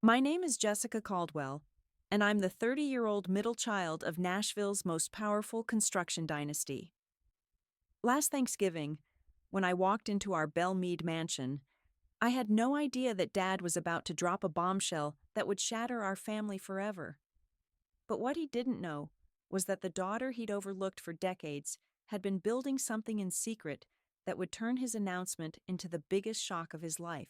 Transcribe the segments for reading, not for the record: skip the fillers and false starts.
My name is Jessica Caldwell, and I'm the 30-year-old middle child of Nashville's most powerful construction dynasty. Last Thanksgiving, when I walked into our Belle Meade mansion, I had no idea that Dad was about to drop a bombshell that would shatter our family forever. But what he didn't know was that the daughter he'd overlooked for decades had been building something in secret that would turn his announcement into the biggest shock of his life.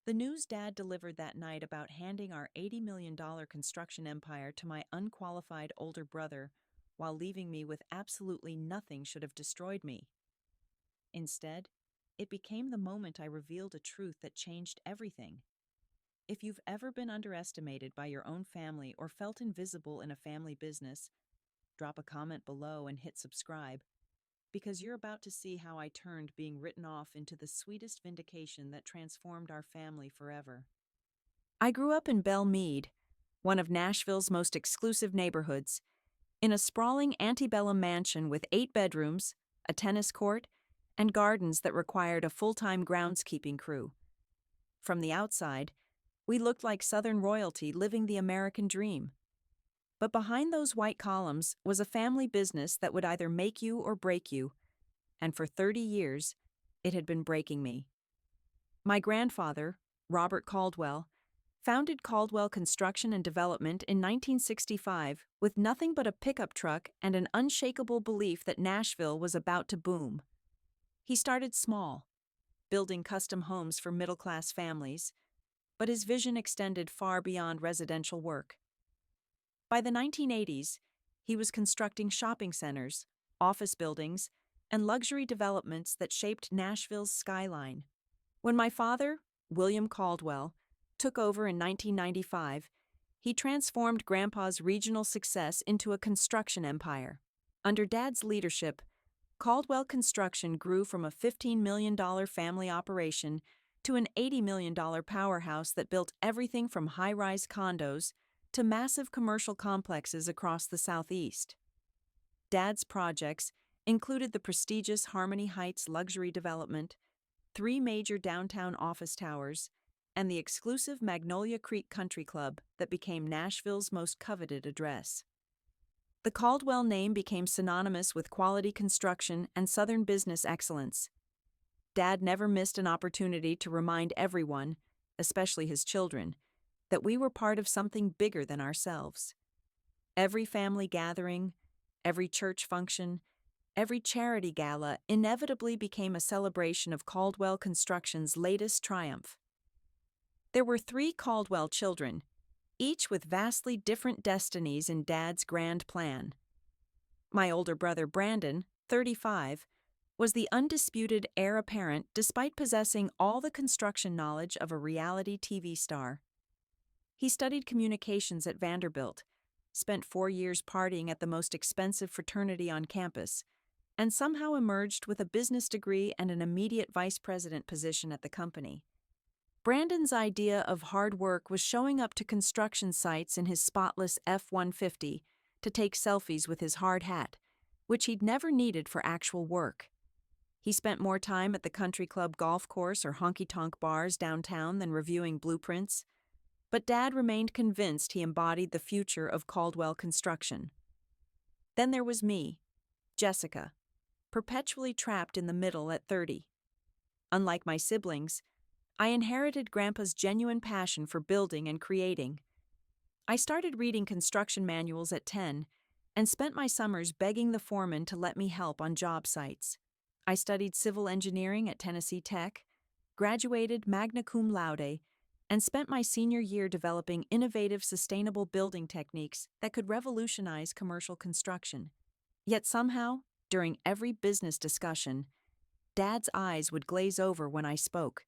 The news Dad delivered that night about handing our $80 million construction empire to my unqualified older brother while leaving me with absolutely nothing should have destroyed me. Instead, it became the moment I revealed a truth that changed everything. If you've ever been underestimated by your own family or felt invisible in a family business, drop a comment below and hit subscribe, because you're about to see how I turned being written off into the sweetest vindication that transformed our family forever. I grew up in Belle Meade, one of Nashville's most exclusive neighborhoods, in a sprawling antebellum mansion with 8 bedrooms, a tennis court, and gardens that required a full-time groundskeeping crew. From the outside, we looked like Southern royalty living the American dream. But behind those white columns was a family business that would either make you or break you, and for 30 years, it had been breaking me. My grandfather, Robert Caldwell, founded Caldwell Construction and Development in 1965 with nothing but a pickup truck and an unshakable belief that Nashville was about to boom. He started small, building custom homes for middle-class families, but his vision extended far beyond residential work. By the 1980s, he was constructing shopping centers, office buildings, and luxury developments that shaped Nashville's skyline. When my father, William Caldwell, took over in 1995, he transformed Grandpa's regional success into a construction empire. Under Dad's leadership, Caldwell Construction grew from a $15 million family operation to an $80 million powerhouse that built everything from high-rise condos to massive commercial complexes across the Southeast. Dad's projects included the prestigious Harmony Heights luxury development, 3 major downtown office towers, and the exclusive Magnolia Creek Country Club that became Nashville's most coveted address. The Caldwell name became synonymous with quality construction and Southern business excellence. Dad never missed an opportunity to remind everyone, especially his children, that we were part of something bigger than ourselves. Every family gathering, every church function, every charity gala inevitably became a celebration of Caldwell Construction's latest triumph. There were 3 Caldwell children, each with vastly different destinies in Dad's grand plan. My older brother Brandon, 35, was the undisputed heir apparent despite possessing all the construction knowledge of a reality TV star. He studied communications at Vanderbilt, spent 4 years partying at the most expensive fraternity on campus, and somehow emerged with a business degree and an immediate vice president position at the company. Brandon's idea of hard work was showing up to construction sites in his spotless F-150 to take selfies with his hard hat, which he'd never needed for actual work. He spent more time at the country club golf course or honky-tonk bars downtown than reviewing blueprints, but Dad remained convinced he embodied the future of Caldwell Construction. Then there was me, Jessica, perpetually trapped in the middle at 30. Unlike my siblings, I inherited Grandpa's genuine passion for building and creating. I started reading construction manuals at 10 and spent my summers begging the foreman to let me help on job sites. I studied civil engineering at Tennessee Tech, graduated magna cum laude, and spent my senior year developing innovative sustainable building techniques that could revolutionize commercial construction. Yet somehow, during every business discussion, Dad's eyes would glaze over when I spoke,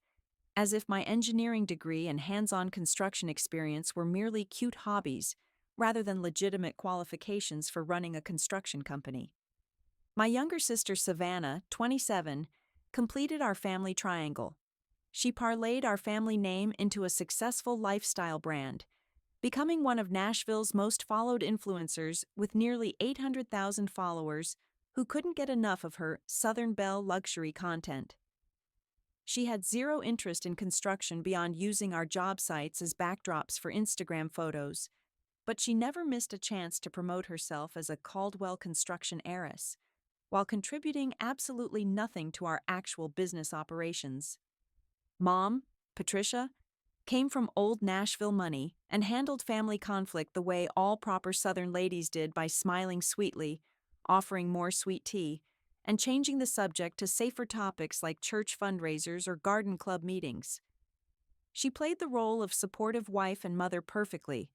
as if my engineering degree and hands-on construction experience were merely cute hobbies rather than legitimate qualifications for running a construction company. My younger sister Savannah, 27, completed our family triangle. She parlayed our family name into a successful lifestyle brand, becoming one of Nashville's most followed influencers with nearly 800,000 followers who couldn't get enough of her Southern Belle luxury content. She had zero interest in construction beyond using our job sites as backdrops for Instagram photos, but she never missed a chance to promote herself as a Caldwell construction heiress, while contributing absolutely nothing to our actual business operations. Mom, Patricia, came from old Nashville money and handled family conflict the way all proper Southern ladies did by smiling sweetly, offering more sweet tea, and changing the subject to safer topics like church fundraisers or garden club meetings. She played the role of supportive wife and mother perfectly,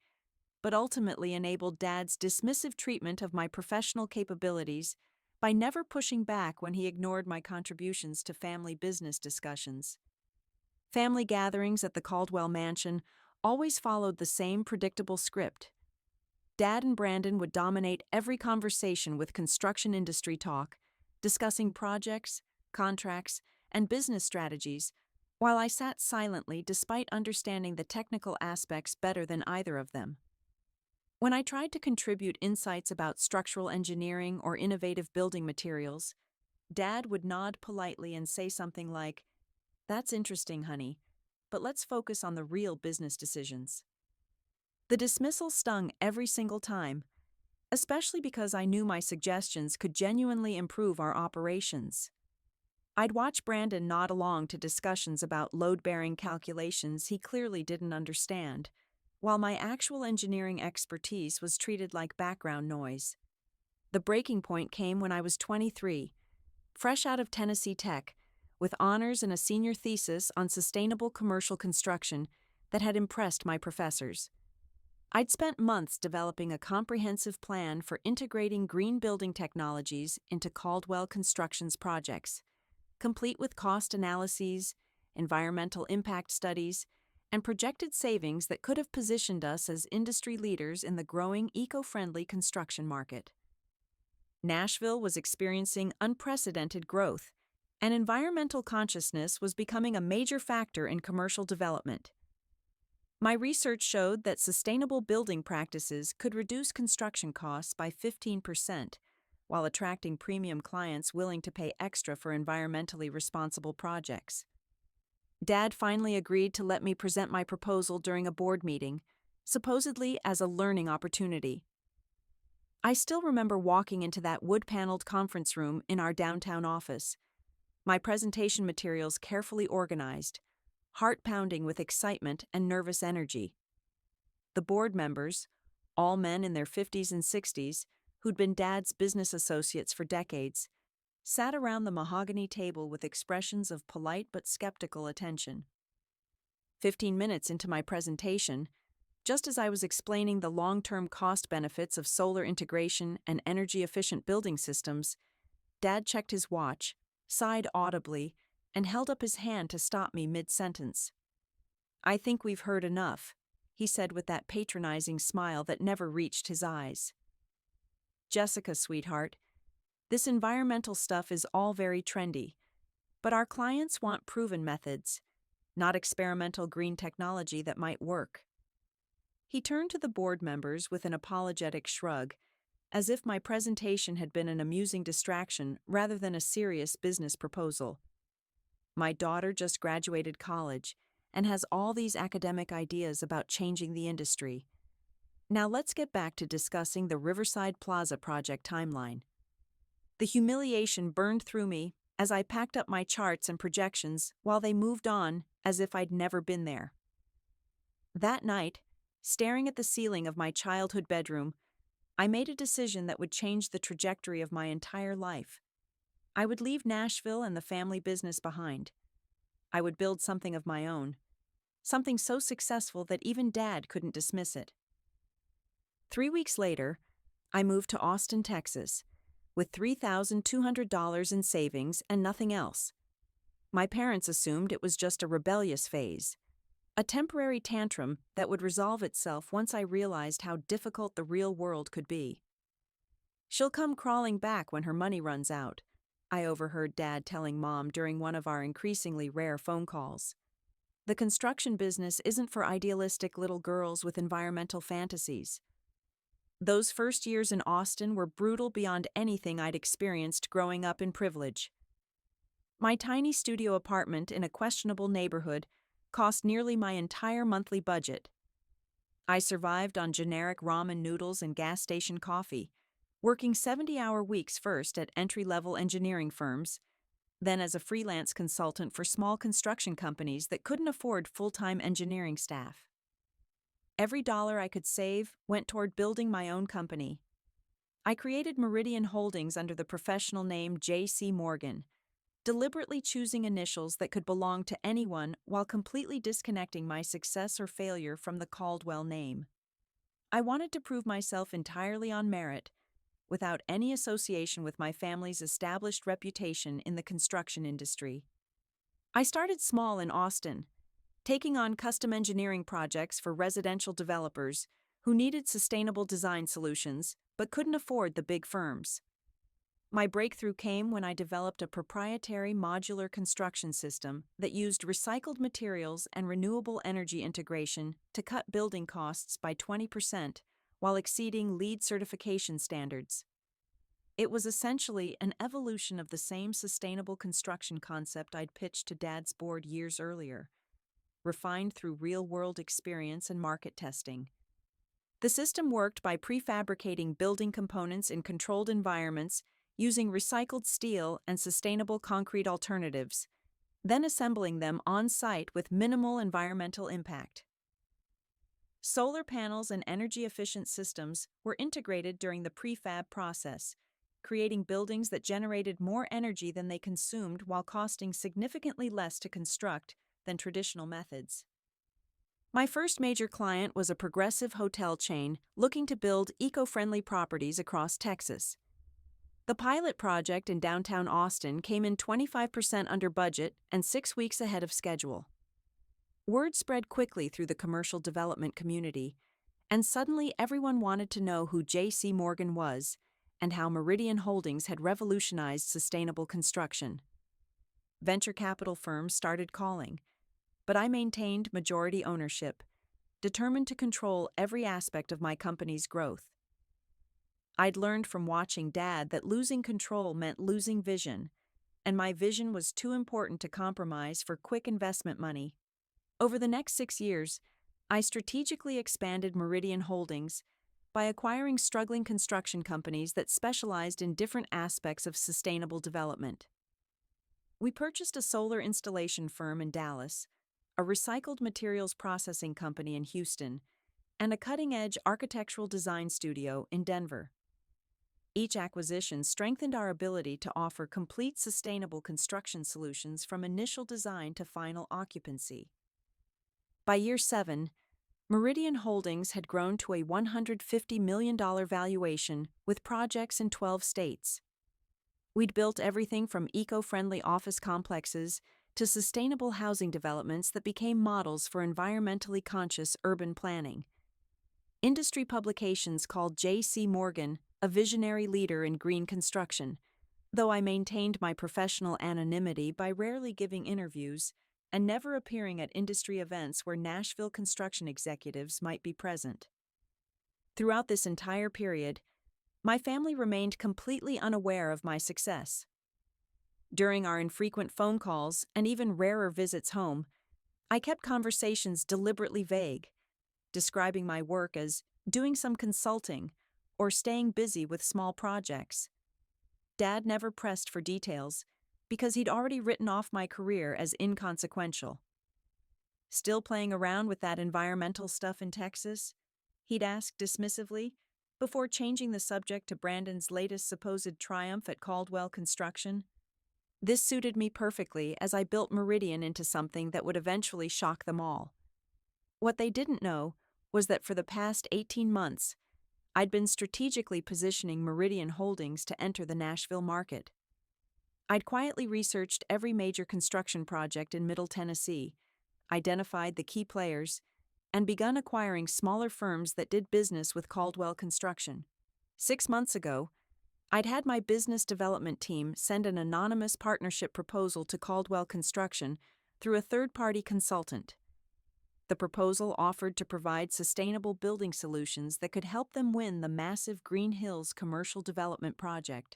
but ultimately enabled Dad's dismissive treatment of my professional capabilities by never pushing back when he ignored my contributions to family business discussions. Family gatherings at the Caldwell mansion always followed the same predictable script. Dad and Brandon would dominate every conversation with construction industry talk, discussing projects, contracts, and business strategies, while I sat silently despite understanding the technical aspects better than either of them. When I tried to contribute insights about structural engineering or innovative building materials, Dad would nod politely and say something like, "That's interesting, honey, but let's focus on the real business decisions." The dismissal stung every single time, especially because I knew my suggestions could genuinely improve our operations. I'd watch Brandon nod along to discussions about load-bearing calculations he clearly didn't understand, while my actual engineering expertise was treated like background noise. The breaking point came when I was 23, fresh out of Tennessee Tech, with honors and a senior thesis on sustainable commercial construction that had impressed my professors. I'd spent months developing a comprehensive plan for integrating green building technologies into Caldwell Construction's projects, complete with cost analyses, environmental impact studies, and projected savings that could have positioned us as industry leaders in the growing eco-friendly construction market. Nashville was experiencing unprecedented growth, and environmental consciousness was becoming a major factor in commercial development. My research showed that sustainable building practices could reduce construction costs by 15%, while attracting premium clients willing to pay extra for environmentally responsible projects. Dad finally agreed to let me present my proposal during a board meeting, supposedly as a learning opportunity. I still remember walking into that wood-paneled conference room in our downtown office, my presentation materials carefully organized, heart pounding with excitement and nervous energy. The board members, all men in their 50s and 60s, who'd been Dad's business associates for decades, sat around the mahogany table with expressions of polite but skeptical attention. 15 minutes into my presentation, just as I was explaining the long-term cost benefits of solar integration and energy-efficient building systems, Dad checked his watch, sighed audibly, and held up his hand to stop me mid-sentence. "I think we've heard enough," he said with that patronizing smile that never reached his eyes. "Jessica, sweetheart, this environmental stuff is all very trendy, but our clients want proven methods, not experimental green technology that might work." He turned to the board members with an apologetic shrug, as if my presentation had been an amusing distraction rather than a serious business proposal. "My daughter just graduated college and has all these academic ideas about changing the industry. Now let's get back to discussing the Riverside Plaza project timeline." The humiliation burned through me as I packed up my charts and projections while they moved on as if I'd never been there. That night, staring at the ceiling of my childhood bedroom, I made a decision that would change the trajectory of my entire life. I would leave Nashville and the family business behind. I would build something of my own, something so successful that even Dad couldn't dismiss it. 3 weeks later, I moved to Austin, Texas, with $3,200 in savings and nothing else. My parents assumed it was just a rebellious phase, a temporary tantrum that would resolve itself once I realized how difficult the real world could be. "She'll come crawling back when her money runs out," I overheard Dad telling Mom during one of our increasingly rare phone calls. "The construction business isn't for idealistic little girls with environmental fantasies." Those first years in Austin were brutal beyond anything I'd experienced growing up in privilege. My tiny studio apartment in a questionable neighborhood cost nearly my entire monthly budget. I survived on generic ramen noodles and gas station coffee, working 70-hour weeks first at entry-level engineering firms, then as a freelance consultant for small construction companies that couldn't afford full-time engineering staff. Every dollar I could save went toward building my own company. I created Meridian Holdings under the professional name J.C. Morgan, deliberately choosing initials that could belong to anyone while completely disconnecting my success or failure from the Caldwell name. I wanted to prove myself entirely on merit, without any association with my family's established reputation in the construction industry. I started small in Austin, taking on custom engineering projects for residential developers who needed sustainable design solutions but couldn't afford the big firms. My breakthrough came when I developed a proprietary modular construction system that used recycled materials and renewable energy integration to cut building costs by 20% while exceeding LEED certification standards. It was essentially an evolution of the same sustainable construction concept I'd pitched to Dad's board years earlier, refined through real-world experience and market testing. The system worked by prefabricating building components in controlled environments using recycled steel and sustainable concrete alternatives, then assembling them on-site with minimal environmental impact. Solar panels and energy-efficient systems were integrated during the prefab process, creating buildings that generated more energy than they consumed while costing significantly less to construct than traditional methods. My first major client was a progressive hotel chain looking to build eco-friendly properties across Texas. The pilot project in downtown Austin came in 25% under budget and 6 weeks ahead of schedule. Word spread quickly through the commercial development community, and suddenly everyone wanted to know who J.C. Morgan was and how Meridian Holdings had revolutionized sustainable construction. Venture capital firms started calling, but I maintained majority ownership, determined to control every aspect of my company's growth. I'd learned from watching Dad that losing control meant losing vision, and my vision was too important to compromise for quick investment money. Over the next 6 years, I strategically expanded Meridian Holdings by acquiring struggling construction companies that specialized in different aspects of sustainable development. We purchased a solar installation firm in Dallas, a recycled materials processing company in Houston, and a cutting-edge architectural design studio in Denver. Each acquisition strengthened our ability to offer complete sustainable construction solutions from initial design to final occupancy. By year 7, Meridian Holdings had grown to a $150 million valuation with projects in 12 states. We'd built everything from eco-friendly office complexes to sustainable housing developments that became models for environmentally conscious urban planning. Industry publications called J.C. Morgan a visionary leader in green construction, though I maintained my professional anonymity by rarely giving interviews and never appearing at industry events where Nashville construction executives might be present. Throughout this entire period, my family remained completely unaware of my success. During our infrequent phone calls and even rarer visits home, I kept conversations deliberately vague, describing my work as doing some consulting or staying busy with small projects. Dad never pressed for details because he'd already written off my career as inconsequential. Still playing around with that environmental stuff in Texas? He'd ask dismissively, before changing the subject to Brandon's latest supposed triumph at Caldwell Construction. This suited me perfectly as I built Meridian into something that would eventually shock them all. What they didn't know was that for the past 18 months, I'd been strategically positioning Meridian Holdings to enter the Nashville market. I'd quietly researched every major construction project in Middle Tennessee, identified the key players, and begun acquiring smaller firms that did business with Caldwell Construction. 6 months ago, I'd had my business development team send an anonymous partnership proposal to Caldwell Construction through a third-party consultant. The proposal offered to provide sustainable building solutions that could help them win the massive Green Hills commercial development project,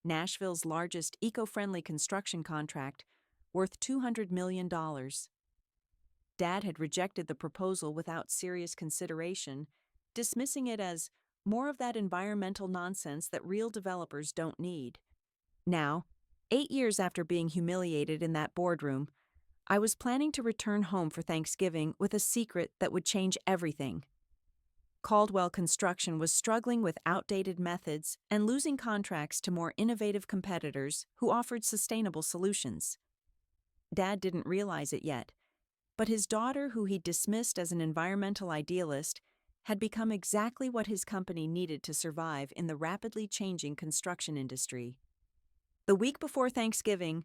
Nashville's largest eco-friendly construction contract, worth $200 million. Dad had rejected the proposal without serious consideration, dismissing it as more of that environmental nonsense that real developers don't need. Now, 8 years after being humiliated in that boardroom, I was planning to return home for Thanksgiving with a secret that would change everything. Caldwell Construction was struggling with outdated methods and losing contracts to more innovative competitors who offered sustainable solutions. Dad didn't realize it yet, but his daughter, who he dismissed as an environmental idealist, had become exactly what his company needed to survive in the rapidly changing construction industry. The week before Thanksgiving,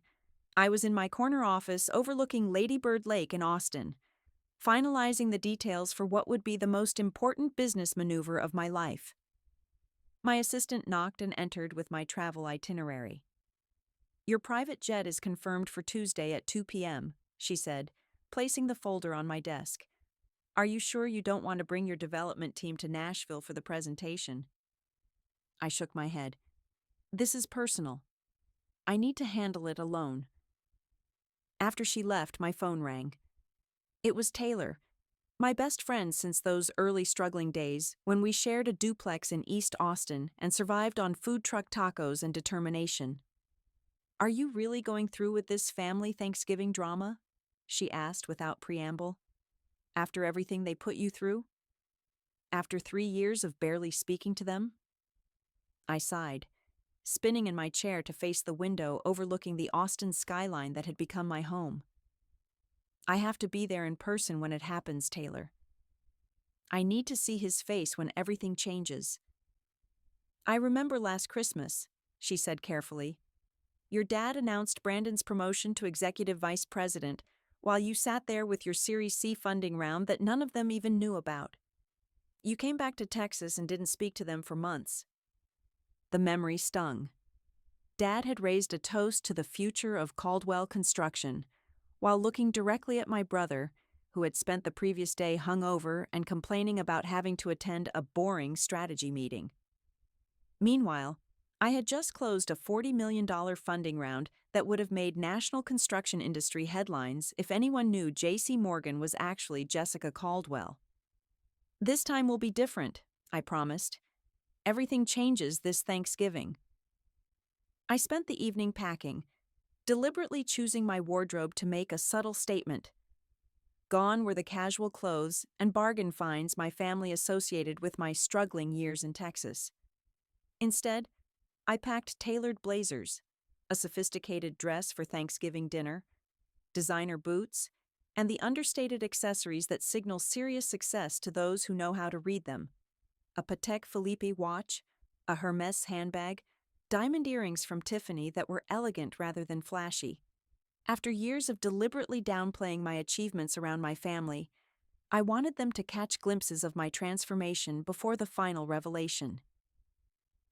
I was in my corner office overlooking Lady Bird Lake in Austin, finalizing the details for what would be the most important business maneuver of my life. My assistant knocked and entered with my travel itinerary. "Your private jet is confirmed for Tuesday at 2 p.m., she said, placing the folder on my desk. "Are you sure you don't want to bring your development team to Nashville for the presentation?" I shook my head. "This is personal. I need to handle it alone." After she left, my phone rang. It was Taylor, my best friend since those early struggling days when we shared a duplex in East Austin and survived on food truck tacos and determination. "Are you really going through with this family Thanksgiving drama?" she asked without preamble. "After everything they put you through? After 3 years of barely speaking to them?" I sighed, spinning in my chair to face the window overlooking the Austin skyline that had become my home. "I have to be there in person when it happens, Taylor. I need to see his face when everything changes." "I remember last Christmas," she said carefully. "Your dad announced Brandon's promotion to executive vice president while you sat there with your Series C funding round that none of them even knew about. You came back to Texas and didn't speak to them for months." The memory stung. Dad had raised a toast to the future of Caldwell Construction, while looking directly at my brother, who had spent the previous day hungover and complaining about having to attend a boring strategy meeting. Meanwhile, I had just closed a $40 million funding round that would have made national construction industry headlines if anyone knew J.C. Morgan was actually Jessica Caldwell. "This time will be different," I promised. "Everything changes this Thanksgiving." I spent the evening packing, deliberately choosing my wardrobe to make a subtle statement. Gone were the casual clothes and bargain finds my family associated with my struggling years in Texas. Instead, I packed tailored blazers, a sophisticated dress for Thanksgiving dinner, designer boots, and the understated accessories that signal serious success to those who know how to read them: a Patek Philippe watch, a Hermès handbag, diamond earrings from Tiffany that were elegant rather than flashy. After years of deliberately downplaying my achievements around my family, I wanted them to catch glimpses of my transformation before the final revelation.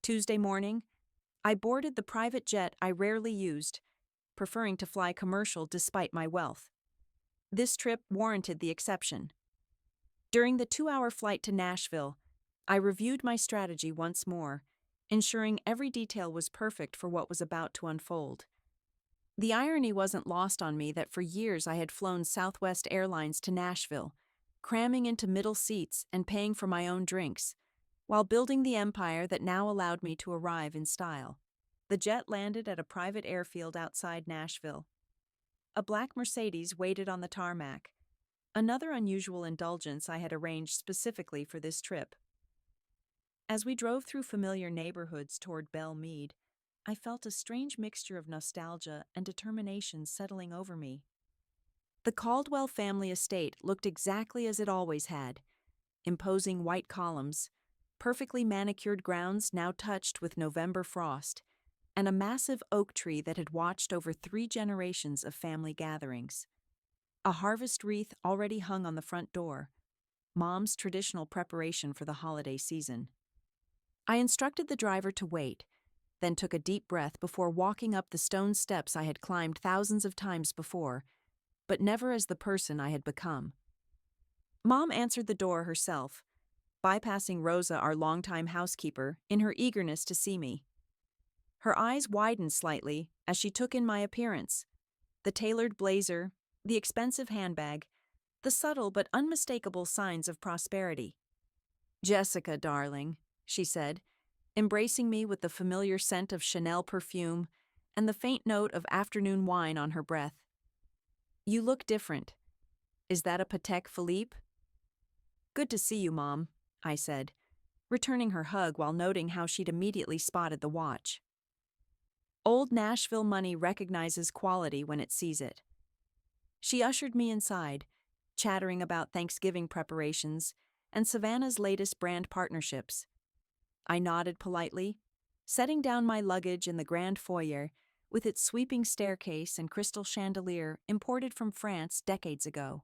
Tuesday morning, I boarded the private jet I rarely used, preferring to fly commercial despite my wealth. This trip warranted the exception. During the 2-hour flight to Nashville, I reviewed my strategy once more, ensuring every detail was perfect for what was about to unfold. The irony wasn't lost on me that for years I had flown Southwest Airlines to Nashville, cramming into middle seats and paying for my own drinks, while building the empire that now allowed me to arrive in style. The jet landed at a private airfield outside Nashville. A black Mercedes waited on the tarmac, another unusual indulgence I had arranged specifically for this trip. As we drove through familiar neighborhoods toward Belle Meade, I felt a strange mixture of nostalgia and determination settling over me. The Caldwell family estate looked exactly as it always had: imposing white columns, perfectly manicured grounds now touched with November frost, and a massive oak tree that had watched over 3 generations of family gatherings. A harvest wreath already hung on the front door, Mom's traditional preparation for the holiday season. I instructed the driver to wait, then took a deep breath before walking up the stone steps I had climbed thousands of times before, but never as the person I had become. Mom answered the door herself, bypassing Rosa, our longtime housekeeper, in her eagerness to see me. Her eyes widened slightly as she took in my appearance. The tailored blazer, the expensive handbag, the subtle but unmistakable signs of prosperity. "Jessica, darling," she said, embracing me with the familiar scent of Chanel perfume and the faint note of afternoon wine on her breath. "You look different. Is that a Patek Philippe?" "Good to see you, Mom," I said, returning her hug while noting how she'd immediately spotted the watch. Old Nashville money recognizes quality when it sees it. She ushered me inside, chattering about Thanksgiving preparations and Savannah's latest brand partnerships. I nodded politely, setting down my luggage in the grand foyer with its sweeping staircase and crystal chandelier imported from France decades ago.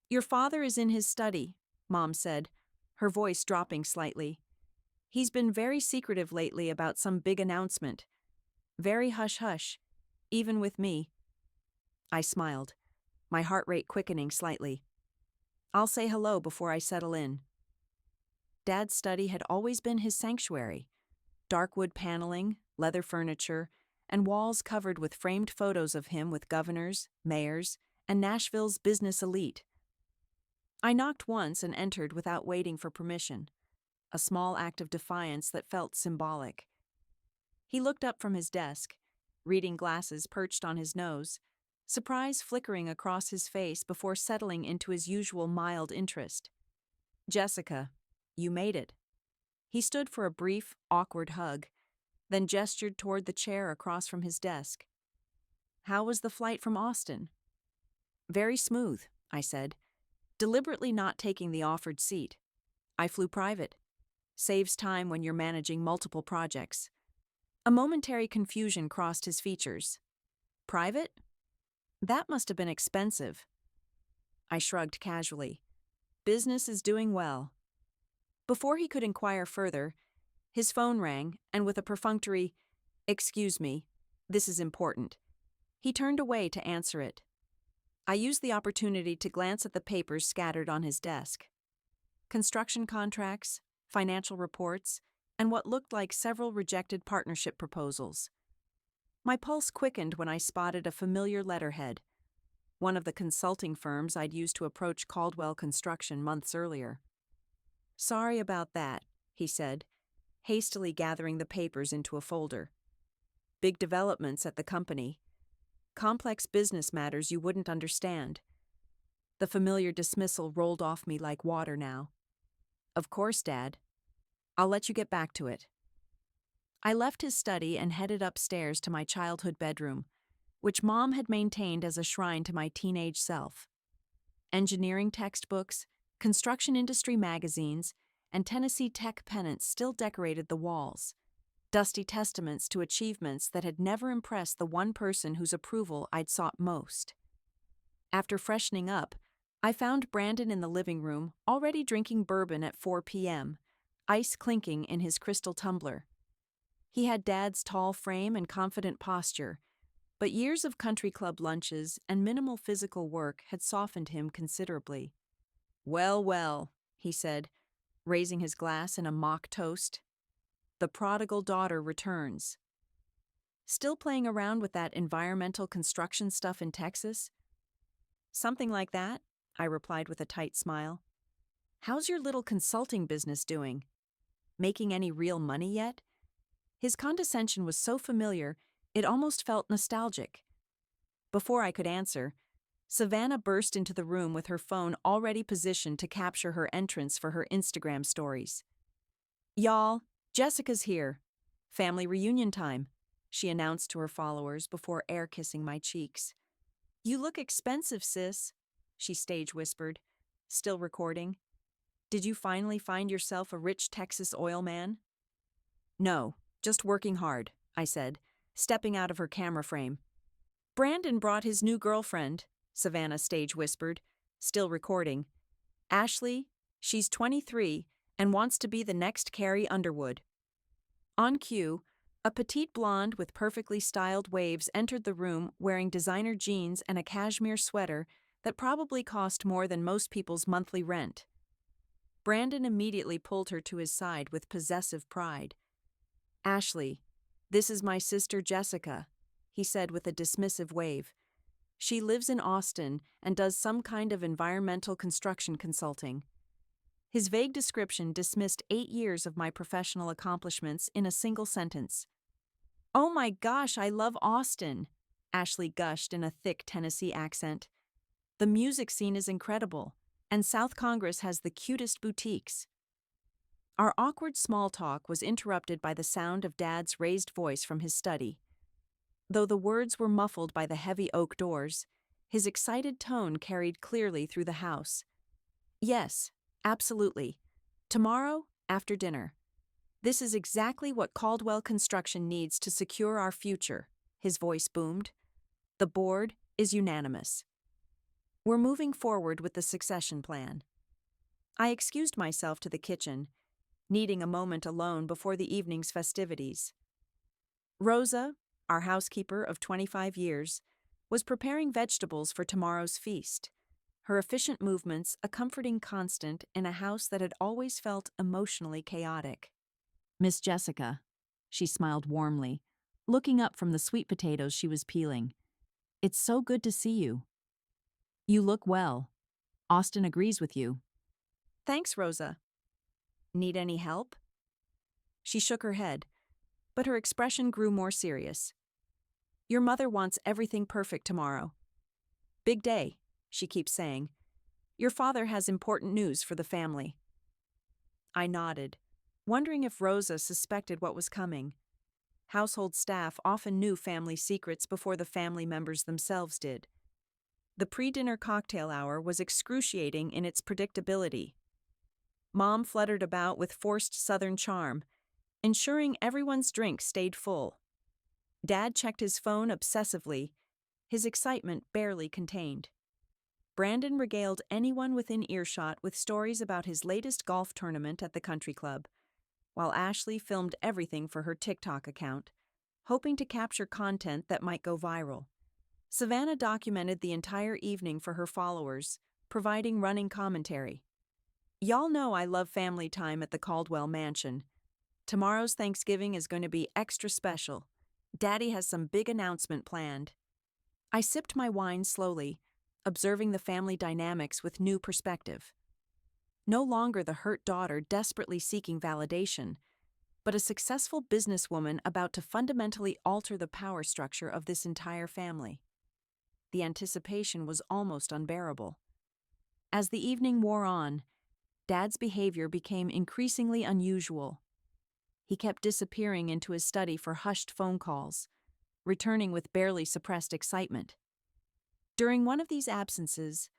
"Your father is in his study," Mom said, her voice dropping slightly. "He's been very secretive lately about some big announcement. Very hush-hush, even with me." I smiled, my heart rate quickening slightly. "I'll say hello before I settle in." Dad's study had always been his sanctuary. Dark wood paneling, leather furniture, and walls covered with framed photos of him with governors, mayors, and Nashville's business elite. I knocked once and entered without waiting for permission, a small act of defiance that felt symbolic. He looked up from his desk, reading glasses perched on his nose, surprise flickering across his face before settling into his usual mild interest. "Jessica, you made it." He stood for a brief, awkward hug, then gestured toward the chair across from his desk. "How was the flight from Austin?" "Very smooth," I said, deliberately not taking the offered seat. "I flew private. Saves time when you're managing multiple projects." A momentary confusion crossed his features. "Private? That must have been expensive." I shrugged casually. "Business is doing well." Before he could inquire further, his phone rang, and with a perfunctory, "Excuse me, this is important," he turned away to answer it. I used the opportunity to glance at the papers scattered on his desk. Construction contracts, financial reports, and what looked like several rejected partnership proposals. My pulse quickened when I spotted a familiar letterhead, one of the consulting firms I'd used to approach Caldwell Construction months earlier. "Sorry about that," he said, hastily gathering the papers into a folder. "Big developments at the company. Complex business matters you wouldn't understand." The familiar dismissal rolled off me like water now. "Of course, Dad. I'll let you get back to it." I left his study and headed upstairs to my childhood bedroom, which Mom had maintained as a shrine to my teenage self. Engineering textbooks, construction industry magazines, and Tennessee Tech pennants still decorated the walls, dusty testaments to achievements that had never impressed the one person whose approval I'd sought most. After freshening up, I found Brandon in the living room, already drinking bourbon at 4 p.m., ice clinking in his crystal tumbler. He had Dad's tall frame and confident posture, but years of country club lunches and minimal physical work had softened him considerably. "Well, well," he said, raising his glass in a mock toast. "The prodigal daughter returns." "Still playing around with that environmental construction stuff in Texas?" "Something like that," I replied with a tight smile. "How's your little consulting business doing? Making any real money yet?" His condescension was so familiar, it almost felt nostalgic. Before I could answer, Savannah burst into the room with her phone already positioned to capture her entrance for her Instagram stories. "Y'all, Jessica's here. Family reunion time," she announced to her followers before air-kissing my cheeks. "You look expensive, sis," she stage whispered, still recording. "Did you finally find yourself a rich Texas oil man?" "No, just working hard," I said, stepping out of her camera frame. "Brandon brought his new girlfriend," Savannah stage whispered, still recording. "Ashley, she's 23 and wants to be the next Carrie Underwood." On cue, a petite blonde with perfectly styled waves entered the room wearing designer jeans and a cashmere sweater that probably cost more than most people's monthly rent. Brandon immediately pulled her to his side with possessive pride. "Ashley, "This is my sister Jessica," he said with a dismissive wave. "She lives in Austin and does some kind of environmental construction consulting." His vague description dismissed 8 years of my professional accomplishments in a single sentence. "Oh my gosh, I love Austin," Ashley gushed in a thick Tennessee accent. "The music scene is incredible, and South Congress has the cutest boutiques." Our awkward small talk was interrupted by the sound of Dad's raised voice from his study. Though the words were muffled by the heavy oak doors, his excited tone carried clearly through the house. "Yes, absolutely. Tomorrow, after dinner. This is exactly what Caldwell Construction needs to secure our future," his voice boomed. "The board is unanimous. We're moving forward with the succession plan." I excused myself to the kitchen, needing a moment alone before the evening's festivities. Rosa, our housekeeper of 25 years, was preparing vegetables for tomorrow's feast, her efficient movements a comforting constant in a house that had always felt emotionally chaotic. "Miss Jessica," she smiled warmly, looking up from the sweet potatoes she was peeling. "It's so good to see you. You look well. Austin agrees with you." "Thanks, Rosa. Need any help?" She shook her head, but her expression grew more serious. "Your mother wants everything perfect tomorrow. Big day," she keeps saying. "Your father has important news for the family." I nodded, wondering if Rosa suspected what was coming. Household staff often knew family secrets before the family members themselves did. The pre-dinner cocktail hour was excruciating in its predictability. Mom fluttered about with forced Southern charm, ensuring everyone's drink stayed full. Dad checked his phone obsessively, his excitement barely contained. Brandon regaled anyone within earshot with stories about his latest golf tournament at the country club, while Ashley filmed everything for her TikTok account, hoping to capture content that might go viral. Savannah documented the entire evening for her followers, providing running commentary. "Y'all know I love family time at the Caldwell Mansion. Tomorrow's Thanksgiving is going to be extra special. Daddy has some big announcement planned." I sipped my wine slowly, observing the family dynamics with new perspective. No longer the hurt daughter desperately seeking validation, but a successful businesswoman about to fundamentally alter the power structure of this entire family. The anticipation was almost unbearable. As the evening wore on, Dad's behavior became increasingly unusual. He kept disappearing into his study for hushed phone calls, returning with barely suppressed excitement. During one of these absences,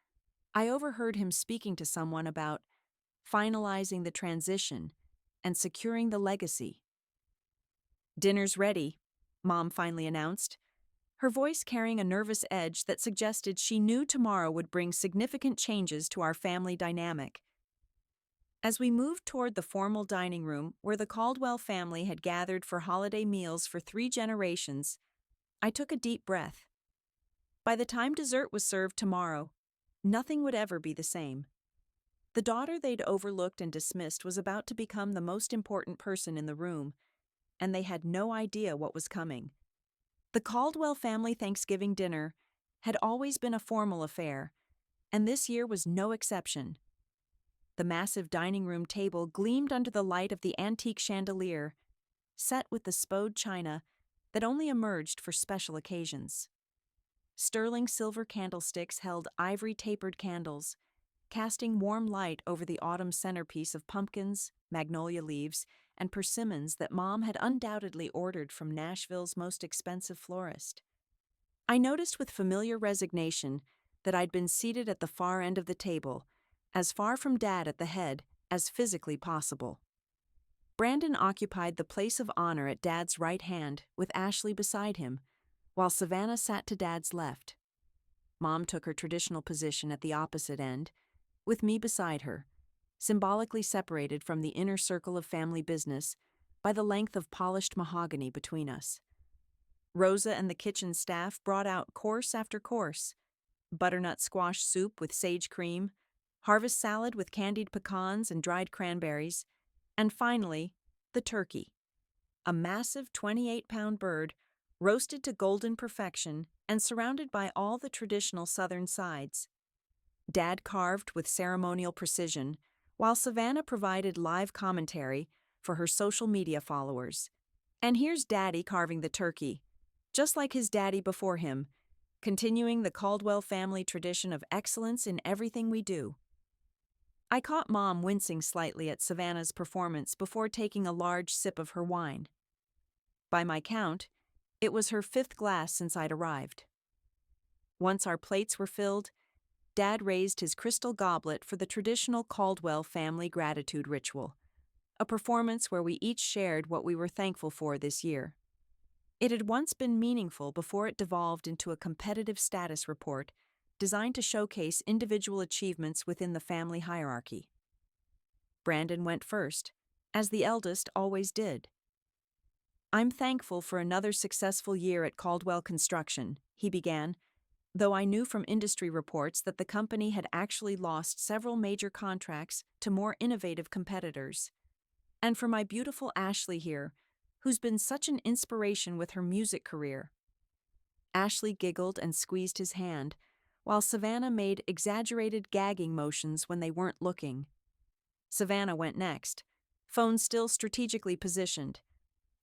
I overheard him speaking to someone about finalizing the transition and securing the legacy. "Dinner's ready," Mom finally announced, her voice carrying a nervous edge that suggested she knew tomorrow would bring significant changes to our family dynamic. As we moved toward the formal dining room where the Caldwell family had gathered for holiday meals for 3 generations, I took a deep breath. By the time dessert was served tomorrow, nothing would ever be the same. The daughter they'd overlooked and dismissed was about to become the most important person in the room, and they had no idea what was coming. The Caldwell family Thanksgiving dinner had always been a formal affair, and this year was no exception. The massive dining room table gleamed under the light of the antique chandelier, set with the spode china that only emerged for special occasions. Sterling silver candlesticks held ivory tapered candles, casting warm light over the autumn centerpiece of pumpkins, magnolia leaves, and persimmons that Mom had undoubtedly ordered from Nashville's most expensive florist. I noticed with familiar resignation that I'd been seated at the far end of the table, as far from Dad at the head as physically possible. Brandon occupied the place of honor at Dad's right hand, with Ashley beside him, while Savannah sat to Dad's left. Mom took her traditional position at the opposite end, with me beside her, symbolically separated from the inner circle of family business by the length of polished mahogany between us. Rosa and the kitchen staff brought out course after course: butternut squash soup with sage cream, harvest salad with candied pecans and dried cranberries, and finally, the turkey. a massive 28-pound bird, roasted to golden perfection and surrounded by all the traditional Southern sides. Dad carved with ceremonial precision, while Savannah provided live commentary for her social media followers. And here's Daddy carving the turkey, just like his daddy before him, continuing the Caldwell family tradition of excellence in everything we do. I caught Mom wincing slightly at Savannah's performance before taking a large sip of her wine. By my count, it was her 5th glass since I'd arrived. Once our plates were filled, Dad raised his crystal goblet for the traditional Caldwell family gratitude ritual, a performance where we each shared what we were thankful for this year. It had once been meaningful before it devolved into a competitive status report designed to showcase individual achievements within the family hierarchy. Brandon went first, as the eldest always did. "I'm thankful for another successful year at Caldwell Construction," he began, though I knew from industry reports that the company had actually lost several major contracts to more innovative competitors. "And for my beautiful Ashley here, who's been such an inspiration with her music career." Ashley giggled and squeezed his hand, while Savannah made exaggerated gagging motions when they weren't looking. Savannah went next, phone still strategically positioned.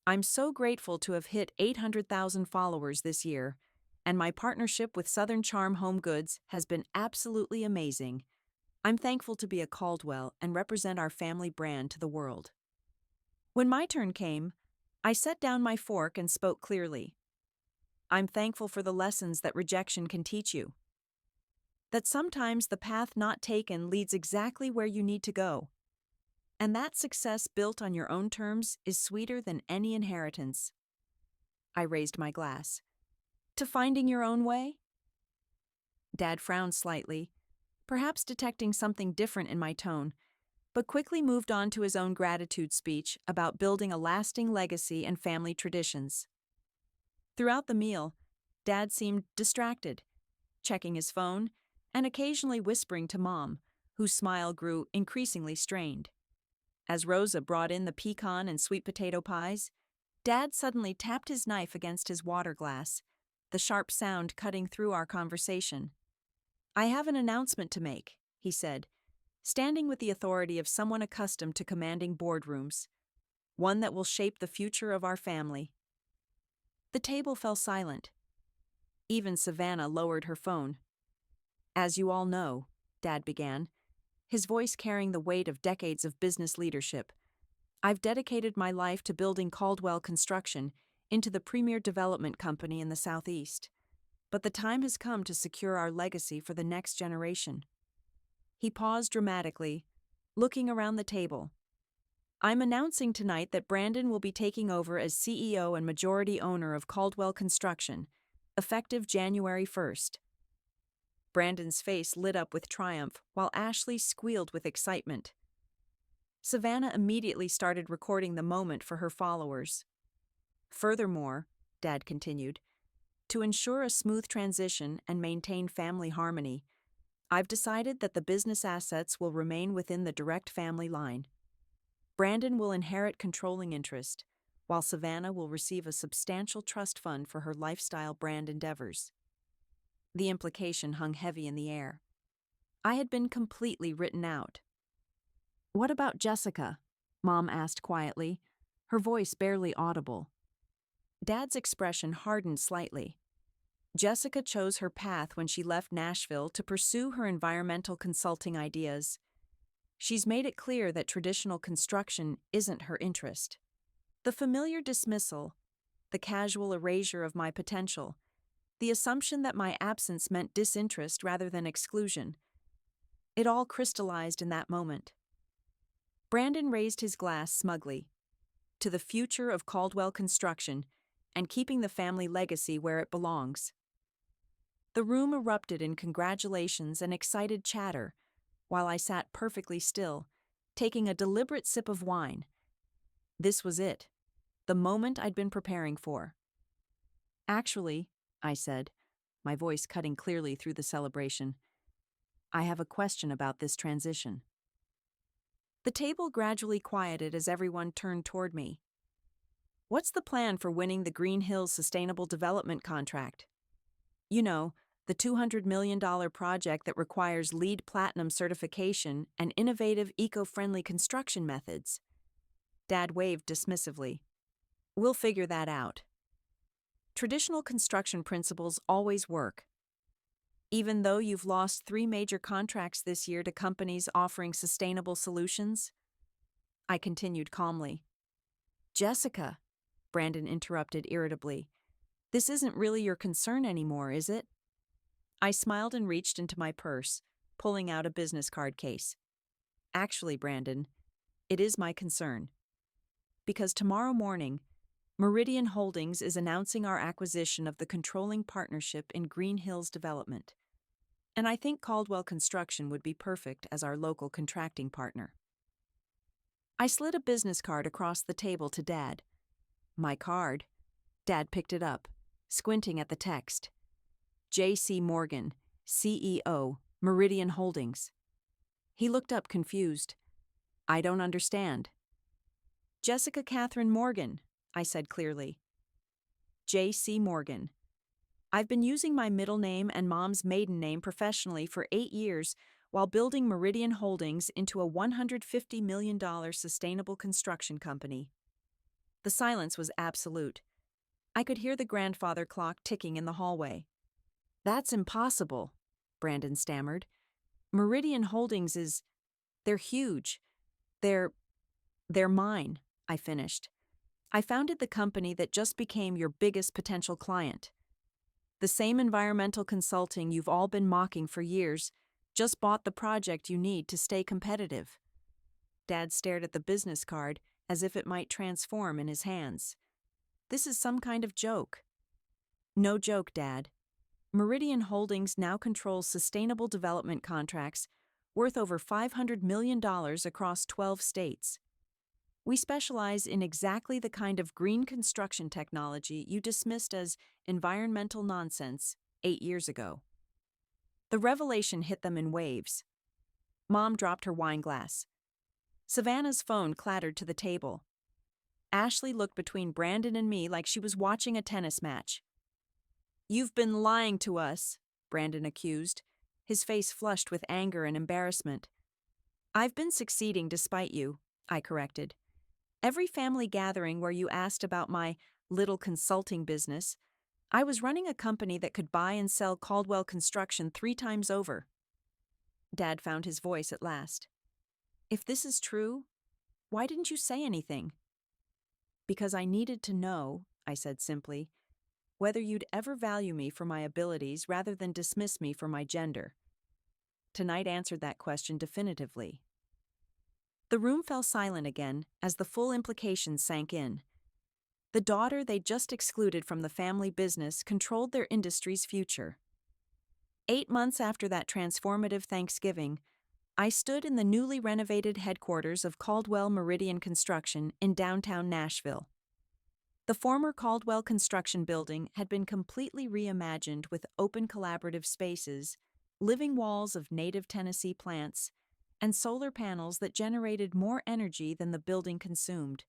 "I'm so grateful to have hit 800,000 followers this year, and my partnership with Southern Charm Home Goods has been absolutely amazing. I'm thankful to be a Caldwell and represent our family brand to the world." When my turn came, I set down my fork and spoke clearly. "I'm thankful for the lessons that rejection can teach you. That sometimes the path not taken leads exactly where you need to go. And that success built on your own terms is sweeter than any inheritance." I raised my glass. "To finding your own way?" Dad frowned slightly, perhaps detecting something different in my tone, but quickly moved on to his own gratitude speech about building a lasting legacy and family traditions. Throughout the meal, Dad seemed distracted, checking his phone and occasionally whispering to Mom, whose smile grew increasingly strained. As Rosa brought in the pecan and sweet potato pies, Dad suddenly tapped his knife against his water glass, the sharp sound cutting through our conversation. "I have an announcement to make," he said, standing with the authority of someone accustomed to commanding boardrooms, "one that will shape the future of our family." The table fell silent. Even Savannah lowered her phone. "As you all know," Dad began, his voice carrying the weight of decades of business leadership, "I've dedicated my life to building Caldwell Construction into the premier development company in the Southeast. But the time has come to secure our legacy for the next generation." He paused dramatically, looking around the table. "I'm announcing tonight that Brandon will be taking over as CEO and majority owner of Caldwell Construction, effective January 1st. Brandon's face lit up with triumph, while Ashley squealed with excitement. Savannah immediately started recording the moment for her followers. "Furthermore," Dad continued, "to ensure a smooth transition and maintain family harmony, I've decided that the business assets will remain within the direct family line. Brandon will inherit controlling interest, while Savannah will receive a substantial trust fund for her lifestyle brand endeavors." The implication hung heavy in the air. I had been completely written out. "What about Jessica?" Mom asked quietly, her voice barely audible. Dad's expression hardened slightly. "Jessica chose her path when she left Nashville to pursue her environmental consulting ideas. She's made it clear that traditional construction isn't her interest." The familiar dismissal, the casual erasure of my potential, the assumption that my absence meant disinterest rather than exclusion, it all crystallized in that moment. Brandon raised his glass smugly. "To the future of Caldwell Construction and keeping the family legacy where it belongs." The room erupted in congratulations and excited chatter, while I sat perfectly still, taking a deliberate sip of wine. This was it, the moment I'd been preparing for. "Actually," I said, my voice cutting clearly through the celebration, "I have a question about this transition." The table gradually quieted as everyone turned toward me. What's the plan for winning the Green Hills Sustainable Development contract? You know, the $200 million project that requires LEED Platinum certification and innovative eco-friendly construction methods. Dad waved dismissively. We'll figure that out. Traditional construction principles always work. Even though you've lost 3 major contracts this year to companies offering sustainable solutions? I continued calmly. Jessica, Brandon interrupted irritably. This isn't really your concern anymore, is it? I smiled and reached into my purse, pulling out a business card case. Actually, Brandon, it is my concern. Because tomorrow morning, Meridian Holdings is announcing our acquisition of the controlling partnership in Green Hills Development. And I think Caldwell Construction would be perfect as our local contracting partner. I slid a business card across the table to Dad. My card. Dad picked it up, squinting at the text. J.C. Morgan, CEO, Meridian Holdings. He looked up confused. I don't understand. Jessica Catherine Morgan, I said clearly. J.C. Morgan. I've been using my middle name and Mom's maiden name professionally for 8 years while building Meridian Holdings into a $150 million sustainable construction company. The silence was absolute. I could hear the grandfather clock ticking in the hallway. That's impossible, Brandon stammered. Meridian Holdings they're huge. They're mine, I finished. I founded the company that just became your biggest potential client. The same environmental consulting you've all been mocking for years just bought the project you need to stay competitive. Dad stared at the business card as if it might transform in his hands. This is some kind of joke. No joke, Dad. Meridian Holdings now controls sustainable development contracts worth over $500 million across 12 states. We specialize in exactly the kind of green construction technology you dismissed as environmental nonsense 8 years ago. The revelation hit them in waves. Mom dropped her wine glass. Savannah's phone clattered to the table. Ashley looked between Brandon and me like she was watching a tennis match. You've been lying to us, Brandon accused, his face flushed with anger and embarrassment. I've been succeeding despite you, I corrected. Every family gathering where you asked about my little consulting business, I was running a company that could buy and sell Caldwell Construction 3 times over. Dad found his voice at last. If this is true, why didn't you say anything? Because I needed to know, I said simply, whether you'd ever value me for my abilities rather than dismiss me for my gender. Tonight answered that question definitively. The room fell silent again as the full implications sank in. The daughter they'd just excluded from the family business controlled their industry's future. 8 months after that transformative Thanksgiving, I stood in the newly renovated headquarters of Caldwell Meridian Construction in downtown Nashville. The former Caldwell Construction building had been completely reimagined with open collaborative spaces, living walls of native Tennessee plants, and solar panels that generated more energy than the building consumed.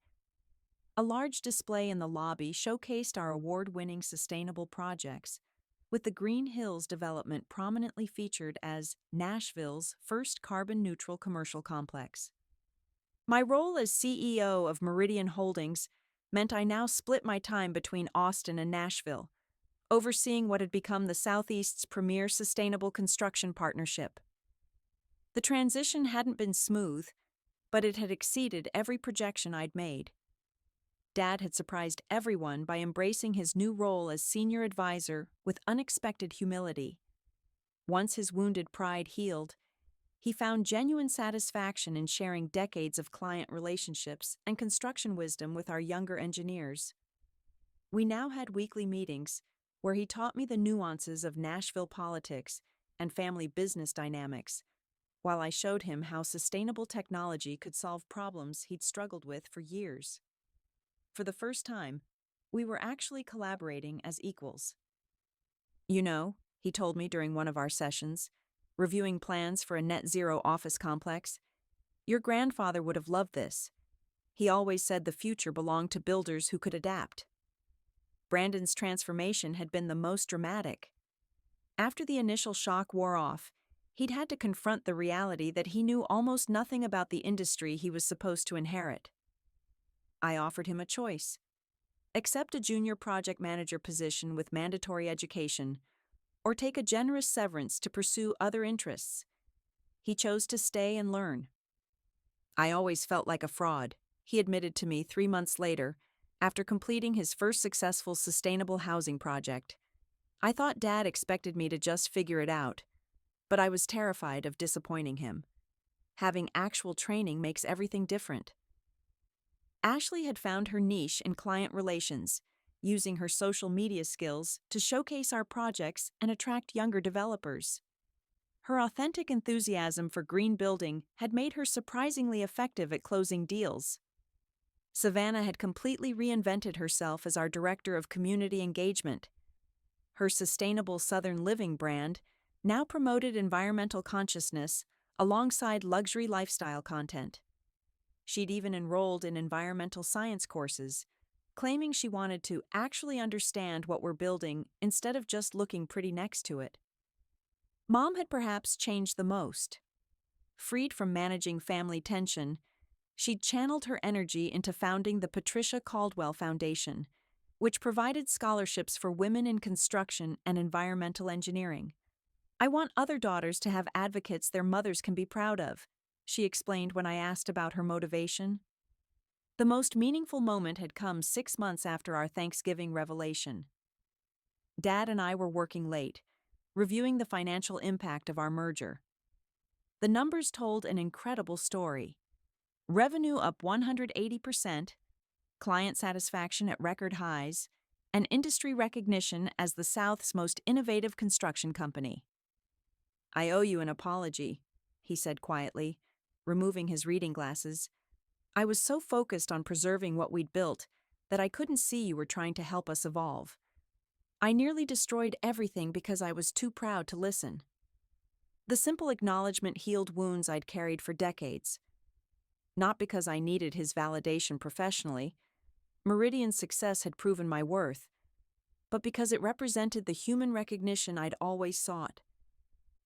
A large display in the lobby showcased our award-winning sustainable projects, with the Green Hills development prominently featured as Nashville's first carbon-neutral commercial complex. My role as CEO of Meridian Holdings meant I now split my time between Austin and Nashville, overseeing what had become the Southeast's premier sustainable construction partnership. The transition hadn't been smooth, but it had exceeded every projection I'd made. Dad had surprised everyone by embracing his new role as senior advisor with unexpected humility. Once his wounded pride healed, he found genuine satisfaction in sharing decades of client relationships and construction wisdom with our younger engineers. We now had weekly meetings where he taught me the nuances of Nashville politics and family business dynamics, while I showed him how sustainable technology could solve problems he'd struggled with for years. For the first time, we were actually collaborating as equals. You know, he told me during one of our sessions, reviewing plans for a net-zero office complex, your grandfather would have loved this. He always said the future belonged to builders who could adapt. Brandon's transformation had been the most dramatic. After the initial shock wore off, he'd had to confront the reality that he knew almost nothing about the industry he was supposed to inherit. I offered him a choice: accept a junior project manager position with mandatory education, or take a generous severance to pursue other interests. He chose to stay and learn. I always felt like a fraud, he admitted to me 3 months later, after completing his first successful sustainable housing project. I thought Dad expected me to just figure it out, but I was terrified of disappointing him. Having actual training makes everything different. Ashley had found her niche in client relations, using her social media skills to showcase our projects and attract younger developers. Her authentic enthusiasm for green building had made her surprisingly effective at closing deals. Savannah had completely reinvented herself as our director of community engagement. Her sustainable Southern Living brand now promoted environmental consciousness alongside luxury lifestyle content. She'd even enrolled in environmental science courses, claiming she wanted to actually understand what we're building instead of just looking pretty next to it. Mom had perhaps changed the most. Freed from managing family tension, she'd channeled her energy into founding the Patricia Caldwell Foundation, which provided scholarships for women in construction and environmental engineering. I want other daughters to have advocates their mothers can be proud of, she explained when I asked about her motivation. The most meaningful moment had come 6 months after our Thanksgiving revelation. Dad and I were working late, reviewing the financial impact of our merger. The numbers told an incredible story. Revenue up 180%, client satisfaction at record highs, and industry recognition as the South's most innovative construction company. I owe you an apology, he said quietly, removing his reading glasses. I was so focused on preserving what we'd built that I couldn't see you were trying to help us evolve. I nearly destroyed everything because I was too proud to listen. The simple acknowledgement healed wounds I'd carried for decades. Not because I needed his validation professionally. Meridian's success had proven my worth, but because it represented the human recognition I'd always sought.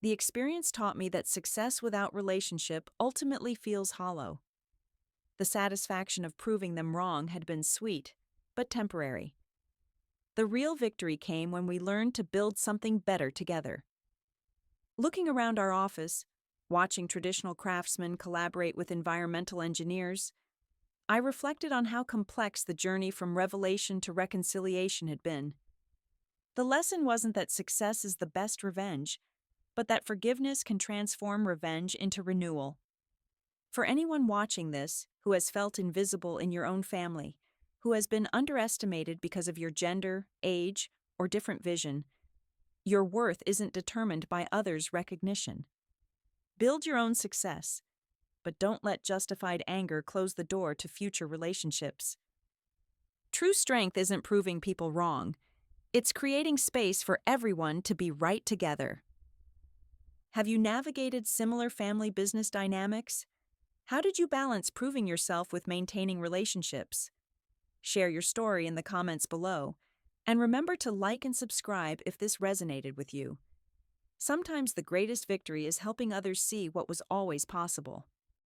The experience taught me that success without relationship ultimately feels hollow. The satisfaction of proving them wrong had been sweet, but temporary. The real victory came when we learned to build something better together. Looking around our office, watching traditional craftsmen collaborate with environmental engineers, I reflected on how complex the journey from revelation to reconciliation had been. The lesson wasn't that success is the best revenge, but that forgiveness can transform revenge into renewal. For anyone watching this who has felt invisible in your own family, who has been underestimated because of your gender, age, or different vision, your worth isn't determined by others' recognition. Build your own success, but don't let justified anger close the door to future relationships. True strength isn't proving people wrong. It's creating space for everyone to be right together. Have you navigated similar family business dynamics? How did you balance proving yourself with maintaining relationships? Share your story in the comments below, and remember to like and subscribe if this resonated with you. Sometimes the greatest victory is helping others see what was always possible.